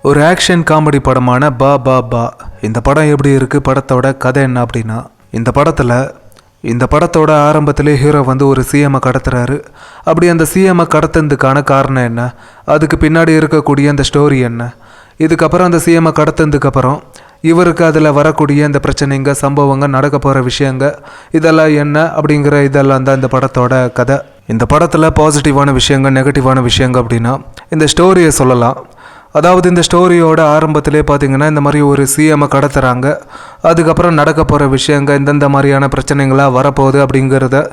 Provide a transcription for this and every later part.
ஒரு action comedy படமான பா பா பா. இந்த படம் எப்படி இருக்குது, படத்தோட கதை என்ன அப்படின்னா, இந்த படத்தோட ஆரம்பத்திலே ஹீரோ வந்து ஒரு சிஎம்ஐ கடத்துறாரு. அப்படி அந்த சிஎம்ஐ கடத்துறதுக்கான காரணம் என்ன, அதுக்கு பின்னாடி இருக்கக்கூடிய அந்த ஸ்டோரி என்ன, இதுக்கப்புறம் அந்த சிஎம்ஐ கடத்துனதுக்கப்புறம் இவருக்கு அதில் வரக்கூடிய இந்த பிரச்சனைங்க, சம்பவங்க, நடக்க போகிற விஷயங்க, இதெல்லாம் என்ன அப்படிங்கிற இதெல்லாம் தான் இந்த படத்தோட கதை. இந்த படத்தில் பாசிட்டிவான விஷயங்க, நெகட்டிவான விஷயங்க அப்படின்னா இந்த ஸ்டோரியை சொல்லலாம். அதாவது இந்த ஸ்டோரியோட ஆரம்பத்திலே பார்த்திங்கன்னா இந்த மாதிரி ஒரு சிஎம்ஐ கடத்துகிறாங்க. அதுக்கப்புறம் நடக்க போகிற விஷயங்க, இந்தந்த மாதிரியான பிரச்சனைகளாக வரப்போகுது அப்படிங்கிறத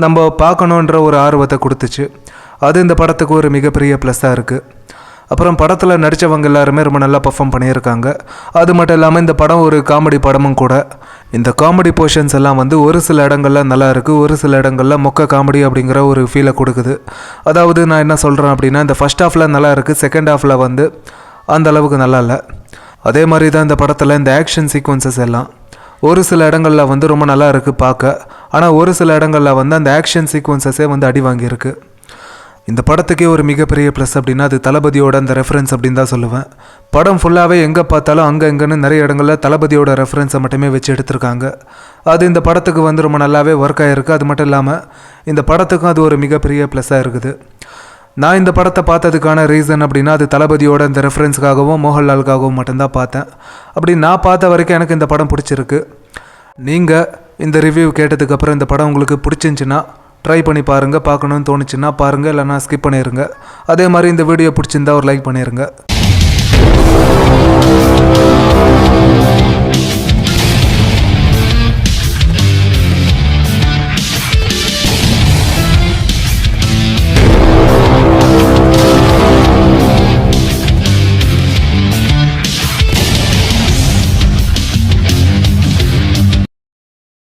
நம்ம பார்க்கணுன்ற ஒரு ஆர்வத்தை கொடுத்துச்சு. அது இந்த படத்துக்கு ஒரு மிகப்பெரிய ப்ளஸ்ஸாக இருக்குது. அப்புறம் படத்தில் நடித்தவங்க எல்லாருமே ரொம்ப நல்லா பர்ஃபார்ம் பண்ணியிருக்காங்க. அது மட்டும் இல்லாமல் இந்த படம் ஒரு காமெடி படமும் கூட. இந்த காமெடி போர்ஷன்ஸ் எல்லாம் வந்து ஒரு சில இடங்களில் நல்லா இருக்குது, ஒரு சில இடங்களில் மொக்க காமெடி அப்படிங்கிற ஒரு ஃபீலை கொடுக்குது. அதாவது நான் என்ன சொல்கிறேன் அப்படின்னா, இந்த ஃபர்ஸ்ட் ஹாஃபில் நல்லா இருக்குது, செகண்ட் ஹாஃபில் வந்து அந்த அளவுக்கு நல்லா இல்லை. அதே மாதிரி தான் இந்த படத்தில் இந்த ஆக்ஷன் சீக்வன்சஸ் எல்லாம் ஒரு சில இடங்களில் வந்து ரொம்ப நல்லா இருக்குது பார்க்க. ஆனால் ஒரு சில இடங்களில் வந்து அந்த ஆக்ஷன் சீக்வன்சஸே வந்து அடி வாங்கியிருக்கு. இந்த படத்துக்கே ஒரு மிகப்பெரிய ப்ளஸ் அப்படின்னா அது தளபதியோட அந்த ரெஃபரன்ஸ் அப்படின்னு தான் சொல்லுவேன். படம் ஃபுல்லாகவே எங்கே பார்த்தாலும் அங்கே எங்கேன்னு நிறைய இடங்களில் தளபதியோட ரெஃபரன்ஸை மட்டுமே வச்சு எடுத்திருக்காங்க. அது இந்த படத்துக்கு வந்து ரொம்ப நல்லாவே ஒர்க் ஆகிருக்கு. அது மட்டும் இல்லாமல் இந்த படத்துக்கும் அது ஒரு மிகப்பெரிய ப்ளஸ்ஸாக இருக்குது. நான் இந்த படத்தை பார்த்ததுக்கான ரீசன் அப்படின்னா அது தளபதியோட இந்த ரெஃபரன்ஸுக்காகவும் மோகன்லாலுக்காகவும் மட்டும்தான் பார்த்தேன். அப்படி நான் பார்த்த வரைக்கும் எனக்கு இந்த படம் பிடிச்சிருக்கு. நீங்கள் இந்த ரிவ்யூ கேட்டதுக்கப்புறம் இந்த படம் உங்களுக்கு பிடிச்சிருந்துச்சின்னா ட்ரை பண்ணி பாருங்கள். பார்க்கணுன்னு தோணுச்சுன்னா பாருங்கள், இல்லைனா ஸ்கிப் பண்ணிடுங்க. அதே மாதிரி இந்த வீடியோ பிடிச்சிருந்தா ஒரு லைக் பண்ணிடுங்க.